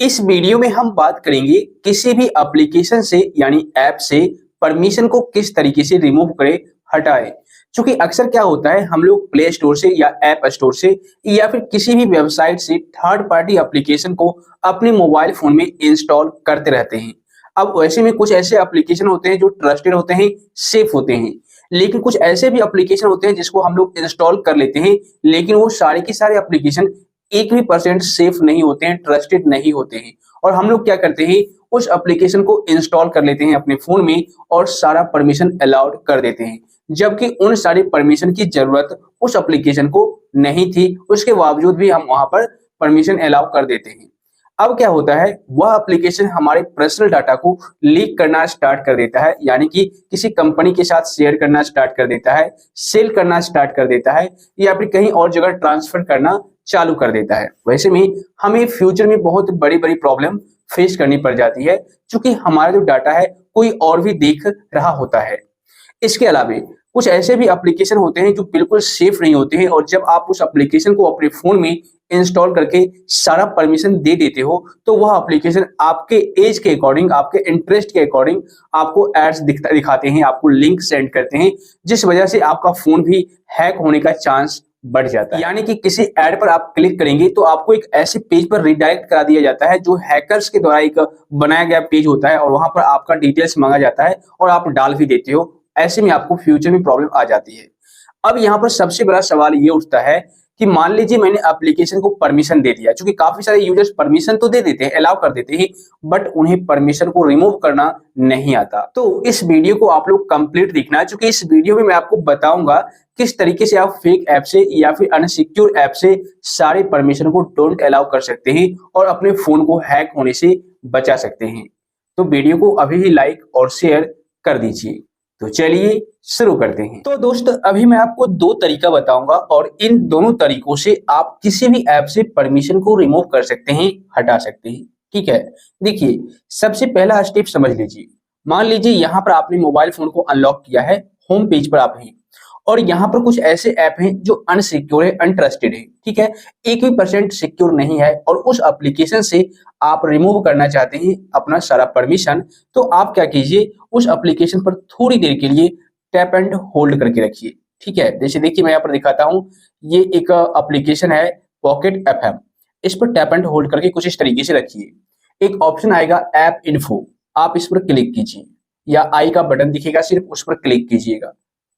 इस वीडियो में हम बात करेंगे किसी भी एप्लीकेशन से यानी ऐप से परमिशन को किस तरीके से रिमूव करें, हटाएं। क्योंकि अक्सर क्या होता है, हम लोग प्ले स्टोर से या ऐप स्टोर से या फिर किसी भी वेबसाइट से थर्ड पार्टी एप्लीकेशन को अपने मोबाइल फोन में इंस्टॉल करते रहते हैं। अब वैसे में कुछ ऐसे एप्लीकेशन होते हैं जो ट्रस्टेड होते हैं, सेफ होते हैं, लेकिन कुछ ऐसे भी एप्लीकेशन होते हैं जिसको हम लोग इंस्टॉल कर लेते हैं, लेकिन वो सारे के सारे एप्लीकेशन 1% सेफ नहीं होते हैं, ट्रस्टेड नहीं होते हैं। और हम लोग क्या करते हैं, उस एप्लीकेशन को इंस्टॉल कर लेते हैं अपने फोन में और सारा परमिशन अलाउड कर देते हैं, जबकि उन सारे परमिशन की जरूरत उस एप्लीकेशन को नहीं थी, उसके बावजूद भी हम वहां पर परमिशन अलाउ कर देते हैं। अब क्या होता है, वह एप्लीकेशन हमारे पर्सनल डाटा को लीक करना स्टार्ट कर देता है, यानी कि किसी कंपनी के साथ शेयर करना स्टार्ट कर देता है, सेल करना स्टार्ट कर देता है, या फिर कहीं और जगह ट्रांसफर करना चालू कर देता है। वैसे में हमें फ्यूचर में बहुत बड़ी बड़ी प्रॉब्लम फेस करनी पड़ जाती है, क्योंकि हमारा जो डाटा है कोई और भी देख रहा होता है। इसके अलावा कुछ ऐसे भी एप्लीकेशन होते हैं जो बिल्कुल सेफ नहीं होते हैं, और जब आप उस एप्लीकेशन को अपने फोन में इंस्टॉल करके सारा परमिशन दे देते हो, तो वह एप्लीकेशन आपके एज के अकॉर्डिंग, आपके इंटरेस्ट के अकॉर्डिंग आपको एड्स दिखाते हैं, आपको लिंक सेंड करते हैं, जिस वजह से आपका फोन भी हैक होने का चांस बढ़ जाता है। यानी कि किसी ऐड पर आप क्लिक करेंगे तो आपको एक ऐसे पेज पर रिडायरेक्ट करा दिया जाता है जो हैकर्स के द्वारा एक बनाया गया पेज होता है, और वहां पर आपका डिटेल्स मांगा जाता है और आप डाल भी देते हो। ऐसे में आपको फ्यूचर में प्रॉब्लम आ जाती है। अब यहाँ पर सबसे बड़ा सवाल ये उठता है कि मान लीजिए मैंने एप्लीकेशन को परमिशन दे दिया, क्योंकि काफी सारे यूजर्स परमिशन तो दे देते हैं, अलाउ कर देते हैं, बट उन्हें परमिशन को रिमूव करना नहीं आता। तो इस वीडियो को आप लोग कंप्लीट देखना, क्योंकि इस वीडियो में मैं आपको बताऊंगा किस तरीके से आप फेक ऐप से या फिर अनसिक्योर ऐप से सारे परमिशन को डोंट अलाउ कर सकते हैं और अपने फोन को हैक होने से बचा सकते हैं। तो वीडियो को अभी ही लाइक और शेयर कर दीजिए। तो चलिए शुरू करते हैं। तो दोस्त, अभी मैं आपको दो तरीका बताऊंगा, और इन दोनों तरीकों से आप किसी भी ऐप से परमिशन को रिमूव कर सकते हैं, हटा सकते हैं। ठीक है, देखिए सबसे पहला स्टेप समझ लीजिए। मान लीजिए यहाँ पर आपने मोबाइल फोन को अनलॉक किया है, होम पेज पर आप हैं, और यहाँ पर कुछ ऐसे ऐप हैं जो अनसिक्योर है, अनट्रस्टेड है। ठीक है, 1% सिक्योर नहीं है, और उस एप्लीकेशन से आप रिमूव करना चाहते हैं अपना सारा परमिशन। तो आप क्या कीजिए, उस एप्लीकेशन पर थोड़ी देर के लिए टैप एंड होल्ड करके रखिए। ठीक है, जैसे देखिए मैं यहाँ पर दिखाता हूँ, ये एक एप्लीकेशन है पॉकेट एफएम। इस पर टैप एंड होल्ड करके कुछ इस तरीके से रखिए। एक ऑप्शन आएगा ऐप इन्फो, आप इस पर क्लिक कीजिए, या आई का बटन दिखेगा, सिर्फ उस पर क्लिक कीजिएगा।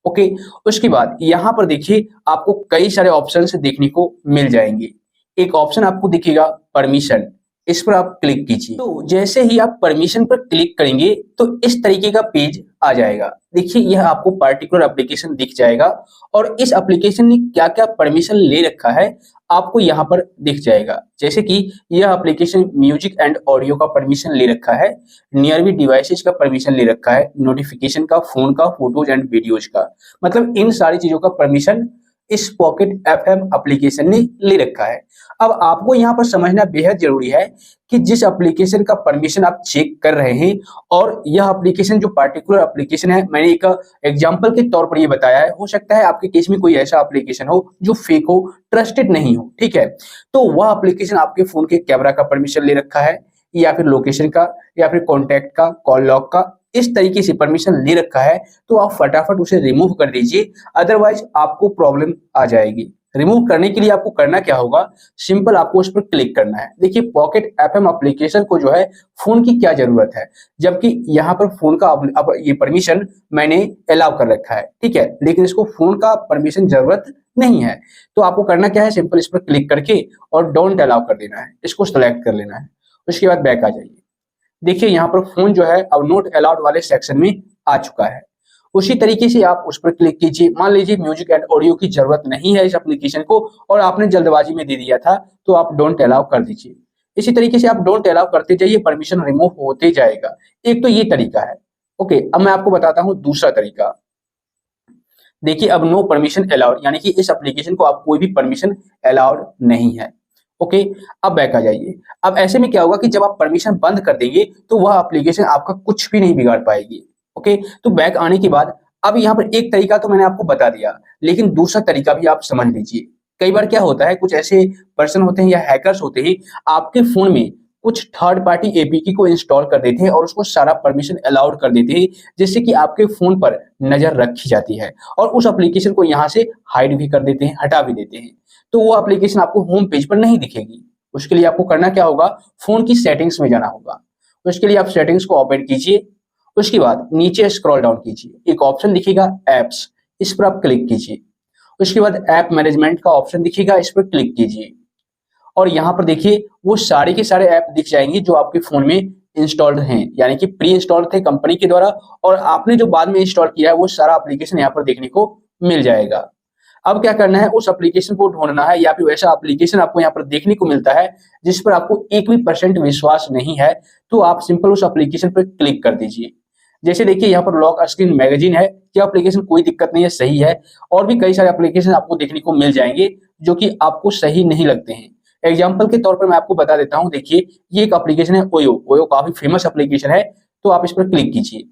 ओके, उसके बाद यहाँ पर देखिए आपको कई सारे ऑप्शंस देखने को मिल जाएंगे। एक ऑप्शन आपको दिखेगा परमिशन, इस पर आप क्लिक कीजिए। तो जैसे ही आप परमिशन पर क्लिक करेंगे तो इस तरीके का पेज आ जाएगा। देखिए यह आपको पर्टिकुलर एप्लीकेशन दिख जाएगा, और इस एप्लीकेशन ने क्या क्या परमिशन ले रखा है आपको यहाँ पर दिख जाएगा। जैसे कि यह एप्लीकेशन म्यूजिक एंड ऑडियो का परमिशन ले रखा है, नियरबी डिवाइसेस का परमिशन ले रखा है, नोटिफिकेशन का, फोन का, फोटोज एंड वीडियोज का, मतलब इन सारी चीजों का परमिशन इस पॉकेट एफएम एप्लीकेशन ने ले रखा है। अब आपको यहाँ पर समझना बेहद जरूरी है कि जिस एप्लीकेशन का परमिशन आप चेक कर रहे हैं, और यह एप्लीकेशन जो पर्टिकुलर एप्लीकेशन है, मैंने एक एग्जांपल के तौर पर ये बताया है, हो सकता है आपके केस में कोई ऐसा एप्लीकेशन हो जो फेक हो, ट्रस्टेड नहीं हो। ठीक है, तो वह एप्लीकेशन आपके फोन के कैमरा का परमिशन ले रखा है, या फिर लोकेशन का, या फिर कॉन्टैक्ट का, कॉल लॉग का, इस तरीके से परमिशन ले रखा है, तो आप फटाफट उसे रिमूव कर दीजिए, अदरवाइज आपको प्रॉब्लम आ जाएगी। रिमूव करने के लिए आपको करना क्या होगा, सिंपल आपको उस पर क्लिक करना है। देखिए पॉकेट एफएम एप्लीकेशन को जो है फोन की क्या जरूरत है, जबकि यहाँ पर फोन का अब ये परमिशन मैंने अलाउ कर रखा है। ठीक है, लेकिन इसको फोन का परमिशन जरूरत नहीं है। तो आपको करना क्या है, सिंपल इस पर क्लिक करके और डोंट अलाउ कर देना है, इसको सेलेक्ट कर लेना है। उसके बाद बैक आ जाइए। देखिए यहाँ पर फोन जो है अब नोट अलाउड वाले सेक्शन में आ चुका है। उसी तरीके से आप उस पर क्लिक कीजिए। मान लीजिए म्यूजिक एंड ऑडियो की जरूरत नहीं है इस एप्लीकेशन को, और आपने जल्दबाजी में दे दिया था, तो आप डोंट अलाउ कर दीजिए। इसी तरीके से आप डोंट अलाउ करते जाइए, परमिशन रिमूव होते जाएगा। एक तो ये तरीका है। ओके, अब मैं आपको बताता हूँ दूसरा तरीका। देखिए अब नो परमिशन अलाउड, यानी कि इस एप्लीकेशन को आप कोई भी परमिशन अलाउड नहीं है। ओके, अब बैक आ जाइए। अब ऐसे में क्या होगा कि जब आप परमिशन बंद कर देंगे तो वह एप्लीकेशन आपका कुछ भी नहीं बिगाड़ पाएगी। ओके, तो बैक आने के बाद अब यहाँ पर एक तरीका तो मैंने आपको बता दिया, लेकिन दूसरा तरीका भी आप समझ लीजिए। कई बार क्या होता है, कुछ ऐसे पर्सन होते हैं या हैकर्स होते हैं, आपके फोन में कुछ थर्ड पार्टी एपीके को इंस्टॉल कर देते हैं और उसको सारा परमिशन अलाउड कर देते हैं, जिससे कि आपके फोन पर नजर रखी जाती है और उस एप्लीकेशन को यहाँ से हाइड भी कर देते हैं, हटा भी देते हैं। तो वो एप्लीकेशन आपको होम पेज पर नहीं दिखेगी। उसके लिए आपको करना क्या होगा, फोन की सेटिंग्स में जाना होगा। उसके लिए आप सेटिंग्स को ओपन कीजिए। उसके बाद नीचे स्क्रॉल डाउन कीजिए, एक ऑप्शन दिखेगा एप्स, इस पर आप क्लिक कीजिए। उसके बाद ऐप मैनेजमेंट का ऑप्शन दिखेगा, इस पर क्लिक कीजिए और यहाँ पर देखिए वो सारे के सारे ऐप दिख जाएंगे जो आपके फोन में इंस्टॉल्ड हैं, यानी कि प्री इंस्टॉल्ड थे कंपनी के द्वारा और आपने जो बाद में इंस्टॉल किया है वो सारा एप्लीकेशन यहाँ पर देखने को मिल जाएगा। अब क्या करना है, उस एप्लीकेशन को ढूंढना है या फिर ऐसा एप्लीकेशन आपको यहाँ पर देखने को मिलता है जिस पर आपको 1% भी विश्वास नहीं है, तो आप सिंपल उस एप्लीकेशन पर क्लिक कर दीजिए। जैसे देखिए यहाँ पर लॉक स्क्रीन मैगजीन है, क्या एप्लीकेशन कोई दिक्कत नहीं है, सही है। और भी कई सारे एप्लीकेशन आपको देखने को मिल जाएंगे जो कि आपको सही नहीं लगते हैं। एग्जाम्पल के तौर पर मैं आपको बता देता हूँ, देखिए ये एक एप्लीकेशन है ओयो। ओयो काफी फेमस एप्लीकेशन है, तो आप इस पर क्लिक कीजिए।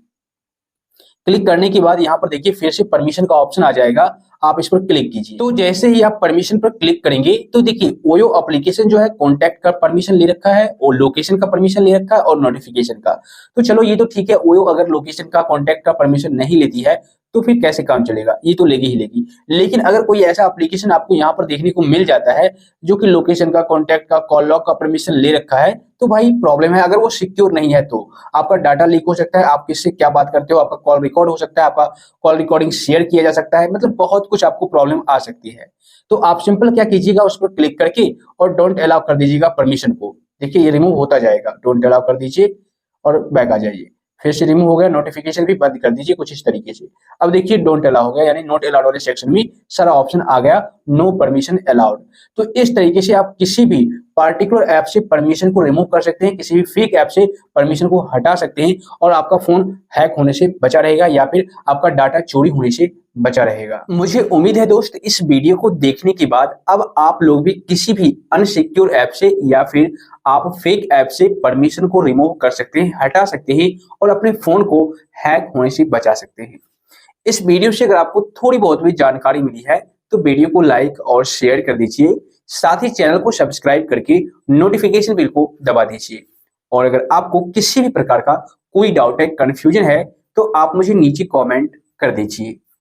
क्लिक करने के बाद यहाँ पर देखिए फिर से परमिशन का ऑप्शन आ जाएगा, आप इस पर क्लिक कीजिए। तो जैसे ही आप परमिशन पर क्लिक करेंगे तो देखिए ओयो एप्लीकेशन जो है कॉन्टैक्ट का परमिशन ले रखा है और लोकेशन का परमिशन ले रखा है और नोटिफिकेशन का। तो चलो ये तो ठीक है, ओयो अगर लोकेशन का कॉन्टैक्ट का परमिशन नहीं लेती है तो फिर कैसे काम चलेगा, ये तो लेगी ही लेगी। लेकिन अगर कोई ऐसा एप्लीकेशन आपको यहाँ पर देखने को मिल जाता है जो कि लोकेशन का, कॉन्टैक्ट का, कॉल लॉग का परमिशन ले रखा है, तो भाई प्रॉब्लम है। अगर वो सिक्योर नहीं है तो आपका डाटा लीक हो सकता है, आप किससे क्या बात करते हो, आपका कॉल रिकॉर्ड हो सकता है, आपका कॉल रिकॉर्डिंग शेयर किया जा सकता है, मतलब बहुत कुछ आपको प्रॉब्लम आ सकती है। तो आप सिंपल क्या कीजिएगा, उस पर क्लिक करके और डोंट अलाउ कर दीजिएगा परमिशन को। देखिए ये रिमूव होता जाएगा, डोंट अलाउ कर दीजिए और बैक आ जाइए। फिर से रिमूव हो गया, नोटिफिकेशन भी बंद कर दीजिए कुछ इस तरीके से। अब देखिए डोंट अलाउ हो गया, यानी नॉट अलाउड वाले सेक्शन में सारा ऑप्शन आ गया, नो परमिशन अलाउड। तो इस तरीके से आप किसी भी पार्टिकुलर ऐप से परमिशन को रिमूव कर सकते हैं, किसी भी फेक ऐप से परमिशन को हटा सकते हैं और आपका फोन हैक होने से बचा रहेगा या फिर आपका डाटा चोरी होने से बचा रहेगा। मुझे उम्मीद है दोस्त इस वीडियो को देखने के बाद अब आप लोग भी किसी भी अनसिक्योर ऐप से या फिर आप फेक ऐप से परमिशन को रिमूव कर सकते हैं, हटा सकते हैं और अपने फोन को हैक होने से बचा सकते हैं। इस वीडियो से अगर आपको थोड़ी बहुत भी जानकारी मिली है तो वीडियो को लाइक और शेयर कर दीजिए, साथ ही चैनल को सब्सक्राइब करके नोटिफिकेशन बिल को दबा दीजिए। और अगर आपको किसी भी प्रकार का कोई डाउट है, कंफ्यूजन है, तो आप मुझे नीचे कमेंट कर दीजिए।